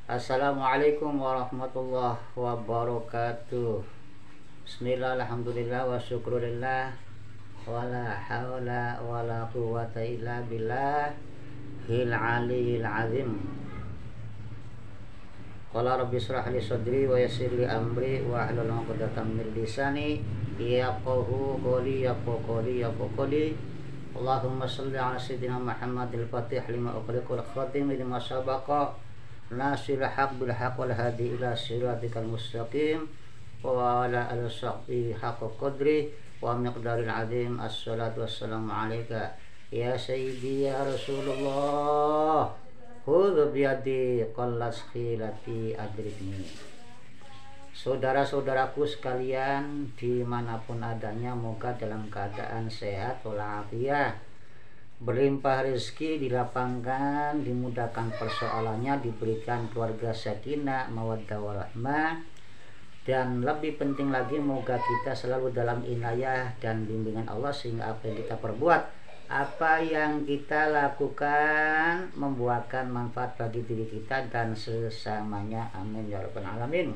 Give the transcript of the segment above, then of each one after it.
Assalamualaikum warahmatullahi wabarakatuh. Bismillah, alhamdulillah, wa syukurillah, wala hawla wala quwwata illa billahil aliyil azim. Qala rabbi shrah li sadri wa yassir li amri wa hlul 'uqdatam min lisani yafqahu qawli. Allahumma shalli ala sayyidina Muhammadil fatih lima ughliqa wal khatim lima sabaqa nasiril haq bil haq wal hadi ila siratikal mustaqim wa ala alihi haqqa qadri wa miqdaril azim. Assalatu wassalamu alayka ya sayyidi ya Rasulullah, khudh biyadi qallas khilati adrikni. Saudara-saudaraku sekalian dimanapun adanya, moga dalam keadaan sehat walafiat, berlimpah rezeki, dilapangkan, dimudahkan persoalannya, diberikan keluarga sakinah, mawaddah warahmah, dan lebih penting lagi moga kita selalu dalam inayah dan bimbingan Allah, sehingga apa yang kita perbuat, apa yang kita lakukan membuahkan manfaat bagi diri kita dan sesamanya. Amin ya rabbal alamin.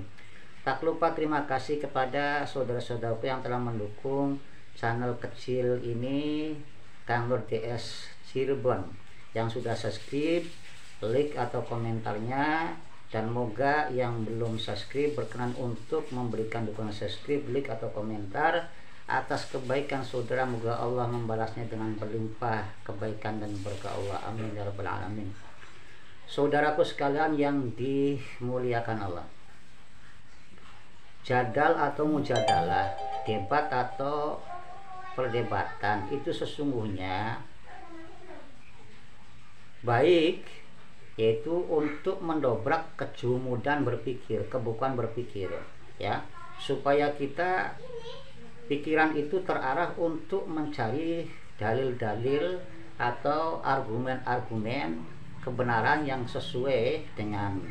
Tak lupa terima kasih kepada saudara-saudaraku yang telah mendukung channel kecil ini, Kang Nur DS Cirebon, yang sudah subscribe, like atau komentarnya, dan moga yang belum subscribe berkenan untuk memberikan dukungan subscribe, like atau komentar atas kebaikan saudara. Moga Allah membalasnya dengan berlimpah kebaikan dan berkah Allah. Amin ya rabbal alamin. Saudaraku sekalian yang dimuliakan Allah, jadal atau mujadalah, debat atau perdebatan itu sesungguhnya baik, yaitu untuk mendobrak kejumudan berpikir, kebukaan berpikir, ya, supaya kita pikiran itu terarah untuk mencari dalil-dalil atau argumen-argumen kebenaran yang sesuai dengan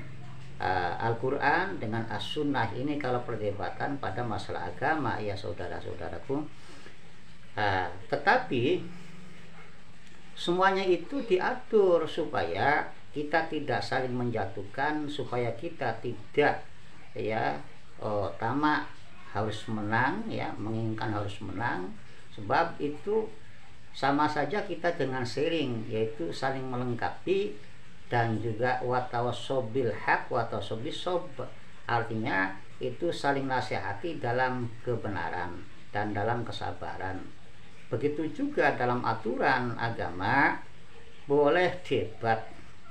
Al-Quran, dengan As-Sunnah. Ini kalau perdebatan pada masalah agama, ya saudara-saudaraku. Tetapi semuanya itu diatur supaya kita tidak saling menjatuhkan, supaya kita tidak tamak harus menang, ya, menginginkan harus menang. Sebab itu sama saja kita dengan sharing, yaitu saling melengkapi, dan juga watawassobil haq watawassobil sob, artinya itu saling nasihati dalam kebenaran dan dalam kesabaran. Begitu juga dalam aturan agama, boleh debat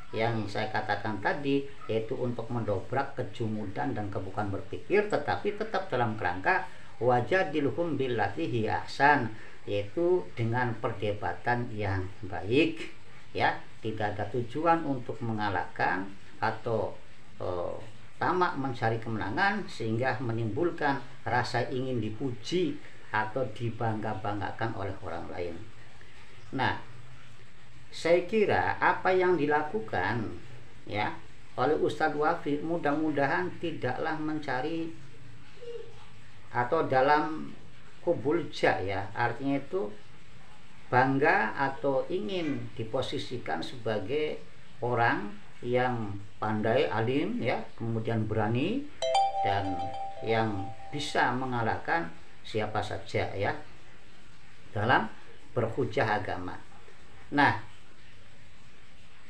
yang saya katakan tadi, yaitu untuk mendobrak kejumudan dan kebukaan berpikir, tetapi tetap dalam kerangka wajadilhum billati hiya ahsan, yaitu dengan perdebatan yang baik, ya. Tidak ada tujuan untuk mengalahkan atau tamak mencari kemenangan sehingga menimbulkan rasa ingin dipuji atau dibangga-banggakan oleh orang lain. Nah, saya kira apa yang dilakukan, ya, oleh Ustadz Wafi mudah-mudahan tidaklah mencari atau dalam kubulja, ya, artinya itu bangga atau ingin diposisikan sebagai orang yang pandai, alim, ya, kemudian berani, dan yang bisa mengalahkan siapa saja, ya, dalam berhujah agama. Nah,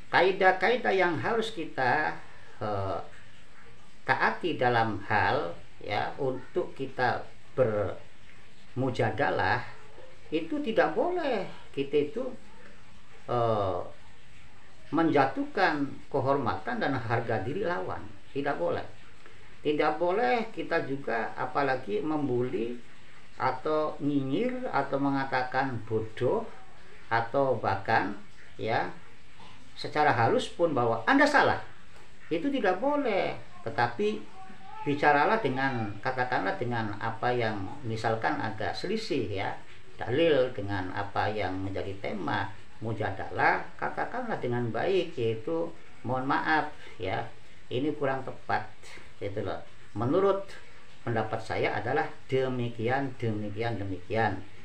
kaidah-kaidah yang harus kita taati dalam hal, ya, untuk kita bermujadalah, itu tidak boleh kita itu menjatuhkan kehormatan dan harga diri lawan. Tidak boleh. Tidak boleh kita juga apalagi membuli atau nyinyir atau mengatakan bodoh, atau bahkan, ya, secara halus pun bahwa Anda salah. Itu tidak boleh. Tetapi bicaralah dengan, katakanlah dengan apa yang misalkan agak selisih, ya, dalil dengan apa yang menjadi tema mujadalah, katakanlah dengan baik, yaitu mohon maaf, ya, ini kurang tepat, gitu loh. Menurut pendapat saya adalah demikian,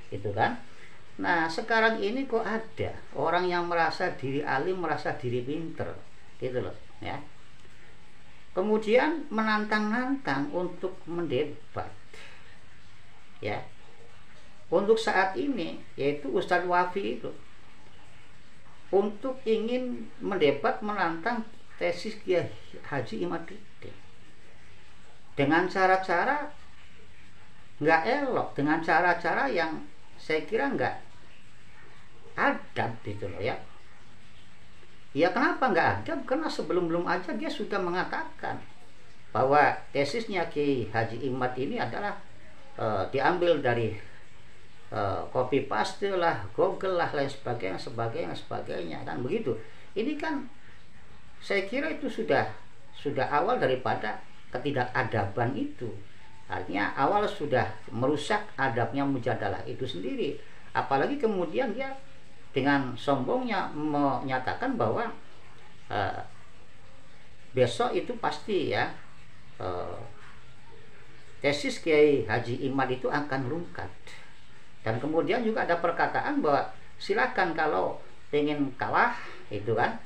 itu kan. Nah, sekarang ini kok ada orang yang merasa diri alim, merasa diri pinter, gitu loh, ya. kemudian menantang-nantang untuk mendebat, ya, untuk saat ini, yaitu Ustadz Wafi itu untuk ingin mendebat menantang tesis Kiai Haji Imaduddin dengan cara-cara nggak elok, dengan cara-cara yang saya kira nggak adab gitu loh, ya. Ya kenapa nggak adab? Karena sebelum-belum aja dia sudah mengatakan bahwa tesisnya Kiai Haji Imad ini adalah diambil dari copy paste lah, Google lah, lain sebagainya kan begitu. Ini kan saya kira itu sudah awal daripada ketidakadaban itu. Artinya awal sudah merusak adabnya mujadalah itu sendiri. Apalagi kemudian dia dengan sombongnya menyatakan bahwa besok itu pasti, ya, tesis Kiai Haji Imad itu akan rungkat. Dan kemudian juga ada perkataan bahwa silakan kalau pengen kalah itu kan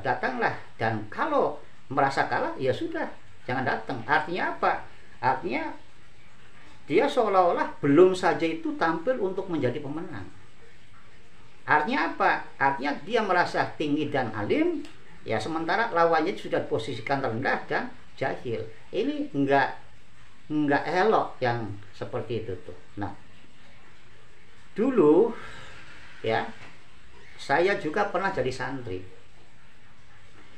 datanglah, dan kalau merasa kalah ya sudah jangan datang. Artinya apa? Artinya dia seolah-olah belum saja itu tampil untuk menjadi pemenang. Artinya apa? Artinya dia merasa tinggi dan alim, ya, sementara lawannya sudah posisikan rendah dan jahil. Ini enggak elok yang seperti itu tuh. Nah, dulu, ya, saya juga pernah jadi santri.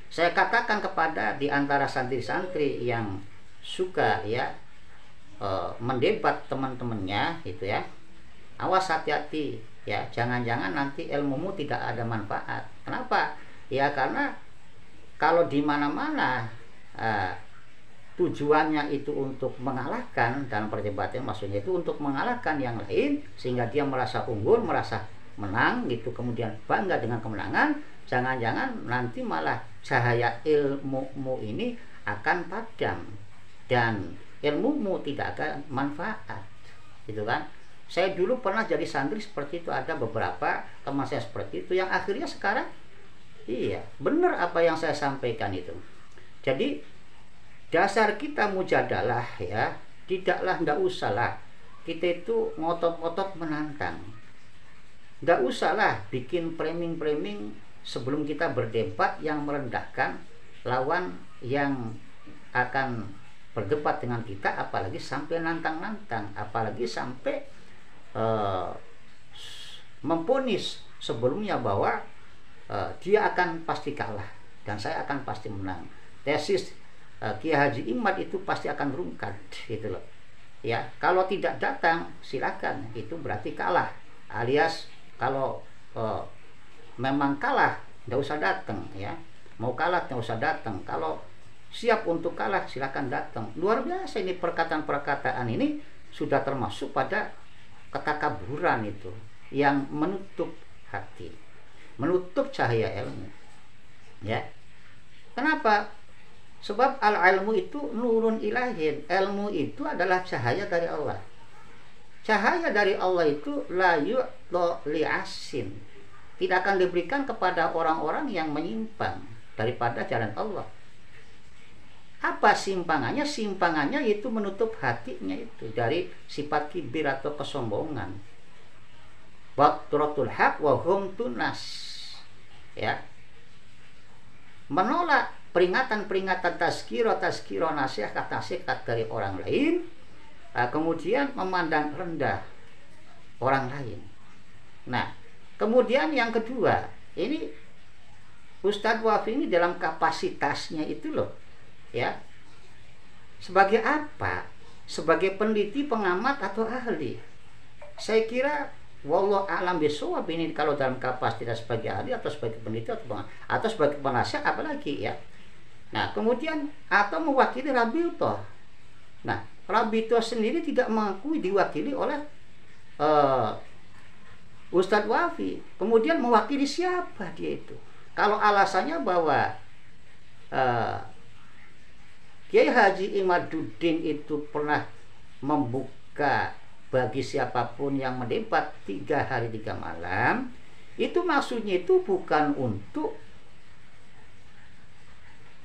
Saya katakan kepada di antara santri-santri yang suka, ya, mendebat teman-temannya gitu, ya, awas, hati-hati, ya, jangan-jangan nanti ilmumu tidak ada manfaat. Kenapa? Ya karena kalau di mana-mana tujuannya itu untuk mengalahkan, dalam perdebatan maksudnya itu untuk mengalahkan yang lain sehingga dia merasa unggul, merasa menang gitu, kemudian bangga dengan kemenangan, jangan-jangan nanti malah cahaya ilmumu ini akan padam dan ilmumu tidak akan manfaat, gitu kan. Saya dulu pernah jadi santri seperti itu, ada beberapa teman saya seperti itu yang akhirnya sekarang iya benar apa yang saya sampaikan itu. Jadi dasar kita mujadalah, ya, nggak usahlah kita itu ngotot-ngotot menantang, nggak usahlah bikin framing-framing sebelum kita berdebat yang merendahkan lawan yang akan berdebat dengan kita, apalagi sampai nantang-nantang, apalagi sampai memponis sebelumnya bahwa dia akan pasti kalah dan saya akan pasti menang. Tesis Kiai Haji Imad itu pasti akan rungkat, gitu loh. Ya, kalau tidak datang silakan, itu berarti kalah. Alias kalau memang kalah, nggak usah datang, ya. Mau kalah nggak usah datang. Kalau siap untuk kalah silakan datang. Luar biasa ini perkataan-perkataan ini sudah termasuk pada ketakaburan itu yang menutup hati, menutup cahaya ilmu, ya. Kenapa? Sebab al-ilmu itu nurun ilahin. Ilmu itu adalah cahaya dari Allah. Cahaya dari Allah itu la yu'ta li'asin, tidak akan diberikan kepada orang-orang yang menyimpang daripada jalan Allah. Apa simpangannya? Simpangannya itu menutup hatinya itu dari sifat kibir atau kesombongan. Batratul haq wa hum tunas, ya, menolak peringatan-peringatan tazkirah nasihat dari orang lain, kemudian memandang rendah orang lain. Nah, kemudian yang kedua, ini Ustadz Wafi ini dalam kapasitasnya itu loh, ya, sebagai apa? Sebagai peneliti, pengamat atau ahli. Saya kira wallahu a'lam bishawab ini kalau dalam kapasitas sebagai ahli atau sebagai peneliti atau sebagai penasihat apalagi, ya. Nah, kemudian atau mewakili Rabitoh. Nah, Rabitoh sendiri tidak mengakui diwakili oleh Ustadz Wafi. Kemudian mewakili siapa dia itu? Kalau alasannya bahwa Kiai Haji Imaduddin itu pernah membuka bagi siapapun yang mendebat 3 hari 3 malam, itu maksudnya itu bukan untuk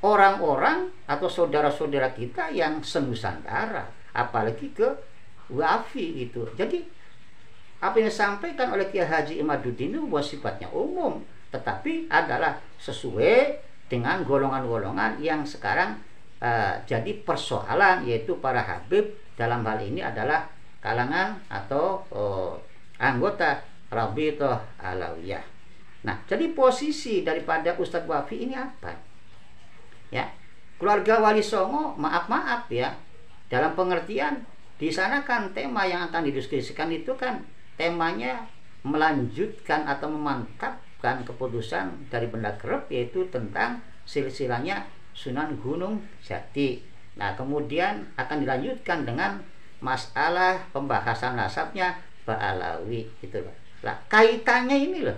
orang-orang atau saudara-saudara kita yang senusantara, apalagi ke Wafi gitu. Jadi apa yang disampaikan oleh Kiai Haji Imaduddin itu bukan sifatnya umum, tetapi adalah sesuai dengan golongan-golongan yang sekarang jadi persoalan, yaitu para habib dalam hal ini adalah kalangan atau anggota Rabithah Alawiyah. Nah, jadi posisi daripada Ustadz Wafi ini apa? Ya, keluarga Wali Songo, maaf ya, dalam pengertian di sana kan tema yang akan didiskusikan itu kan temanya melanjutkan atau memantapkan keputusan dari Benda Kerep, yaitu tentang silsilahnya Sunan Gunung Jati. Nah, kemudian akan dilanjutkan dengan masalah pembahasan nasabnya Ba'alawi gitu loh. Lah, kaitannya ini loh,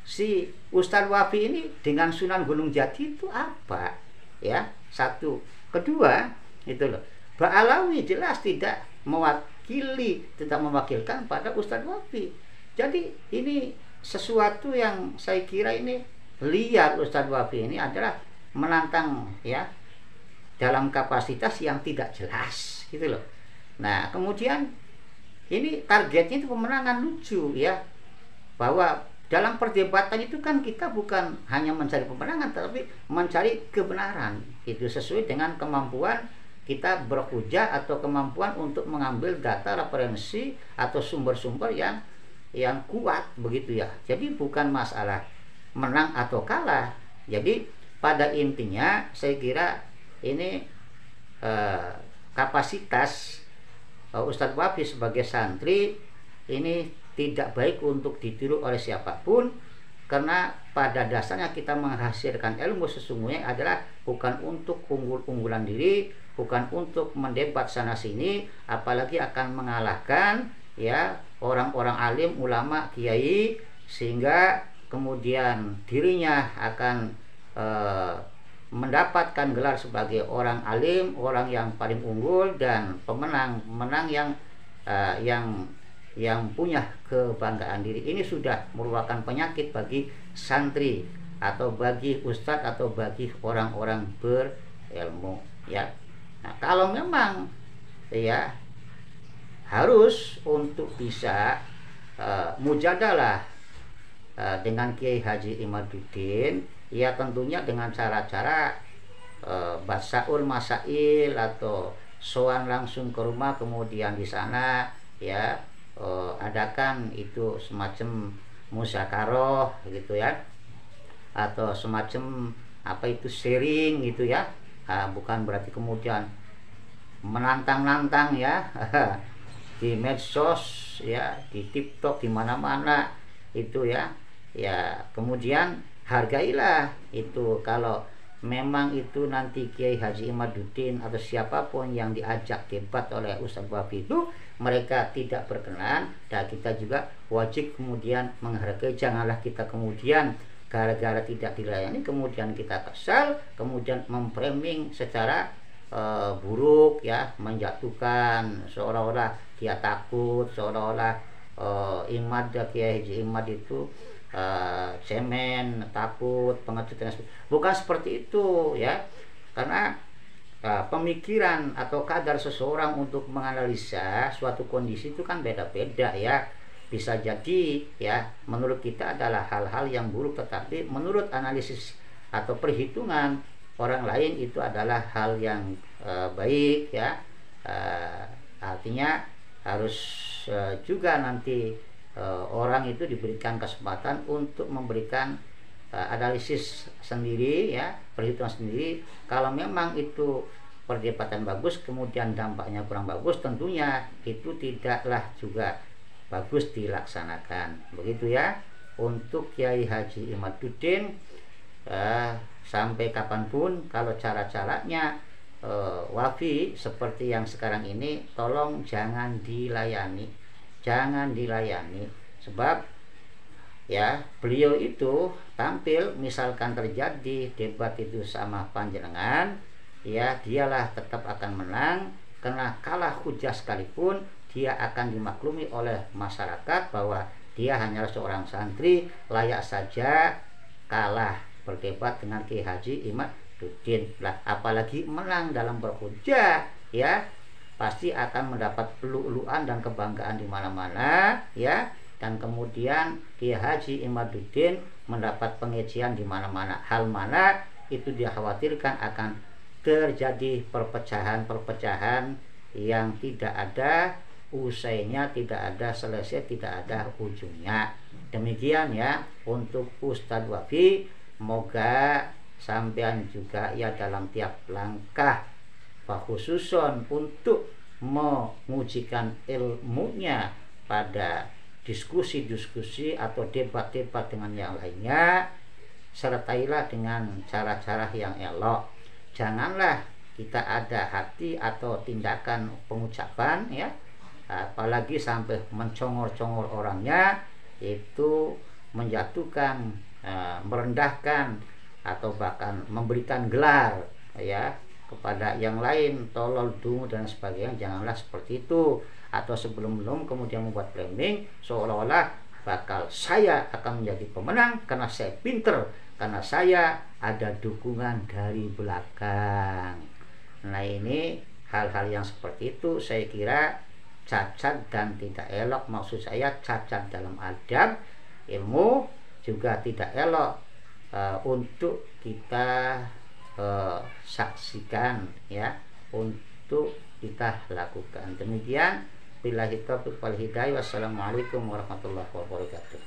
si Ustadz Wafi ini dengan Sunan Gunung Jati itu apa? Ya, satu. Kedua, itu loh, Ba'alawi jelas tidak mewakilkan pada Ustadz Wafi. Jadi ini sesuatu yang saya kira ini liar. Ustadz Wafi ini adalah menantang ya dalam kapasitas yang tidak jelas gitu loh. Nah, kemudian ini targetnya itu pemenangan, lucu ya, bahwa dalam perdebatan itu kan kita bukan hanya mencari pemenangan, tetapi mencari kebenaran. Itu sesuai dengan kemampuan kita berhujah atau kemampuan untuk mengambil data referensi atau sumber-sumber yang kuat begitu ya. Jadi bukan masalah menang atau kalah. Jadi pada intinya saya kira ini kapasitas Ustadz Wafi sebagai santri ini tidak baik untuk ditiru oleh siapapun, karena pada dasarnya kita menghasilkan ilmu sesungguhnya adalah bukan untuk unggulan diri, bukan untuk mendebat sana sini, apalagi akan mengalahkan ya orang-orang alim, ulama, kiai, sehingga kemudian dirinya akan mendapatkan gelar sebagai orang alim, orang yang paling unggul dan pemenang yang punya kebanggaan diri. Ini sudah merupakan penyakit bagi santri atau bagi ustadz atau bagi orang-orang berilmu ya. Nah, kalau memang ya harus untuk bisa mujadalah dengan Kiai Haji Imaduddin, ya tentunya dengan cara-cara basaul masail atau soan langsung ke rumah, kemudian di sana ya adakan itu semacam musyakarah gitu ya, atau semacam apa itu sharing gitu ya. Bukan berarti kemudian menantang-nantang ya di medsos ya, di TikTok, di mana-mana itu ya. Ya kemudian hargailah itu, kalau memang itu nanti Kiai Haji Imaduddin atau siapapun yang diajak debat oleh Ustadz Wafi itu mereka tidak berkenan, dan kita juga wajib kemudian menghargai. Janganlah kita kemudian gara-gara tidak dilayani kemudian kita kesal, kemudian memframing secara buruk ya, menjatuhkan seolah-olah dia takut, seolah-olah Imad Kiai Haji Imad itu cemen, takut, pengecut dan sebagainya. Bukan seperti itu ya, karena pemikiran atau kadar seseorang untuk menganalisa suatu kondisi itu kan beda-beda ya. Bisa jadi ya menurut kita adalah hal-hal yang buruk, tetapi menurut analisis atau perhitungan orang lain itu adalah hal yang baik ya. Artinya harus juga nanti orang itu diberikan kesempatan untuk memberikan analisis sendiri ya, perhitungan sendiri. Kalau memang itu perdebatan bagus kemudian dampaknya kurang bagus, tentunya itu tidaklah juga bagus dilaksanakan begitu ya. Untuk Kiai Haji Imaduddin sampai kapanpun kalau cara-caranya Wafi seperti yang sekarang ini, tolong jangan dilayani, sebab ya beliau itu tampil misalkan terjadi debat itu sama panjenengan ya, dialah tetap akan menang, karena kalah hujah sekalipun dia akan dimaklumi oleh masyarakat bahwa dia hanyalah seorang santri, layak saja kalah berdebat dengan Kiai Haji Imaduddin. Lah apalagi menang dalam berhujjah ya, pasti akan mendapat lu'lu'an dan kebanggaan di mana-mana ya. Dan kemudian Kiai Haji Imaduddin mendapat pengecian di mana-mana. Hal mana itu dikhawatirkan akan terjadi perpecahan-perpecahan yang tidak ada usainya, tidak ada selesai, tidak ada ujungnya. Demikian ya untuk Ustadz Wafi. Moga sampean juga ya dalam tiap langkah, khususon untuk mengujikan ilmunya pada diskusi-diskusi atau debat-debat dengan yang lainnya, sertailah dengan cara-cara yang elok. Janganlah kita ada hati atau tindakan pengucapan ya, apalagi sampai mencongor-congor orangnya, itu menjatuhkan, merendahkan atau bahkan memberikan gelar ya kepada yang lain, tolol, dungu dan sebagainya. Janganlah seperti itu. Atau sebelum-belum kemudian membuat framing seolah-olah bakal saya akan menjadi pemenang karena saya pinter, karena saya ada dukungan dari belakang. Nah ini hal-hal yang seperti itu saya kira cacat dan tidak elok. Maksud saya cacat dalam adab ilmu, juga tidak elok untuk kita saksikan ya, untuk kita lakukan. Demikian, billahi taufiq wal hidayah. Wassalamualaikum warahmatullahi wabarakatuh.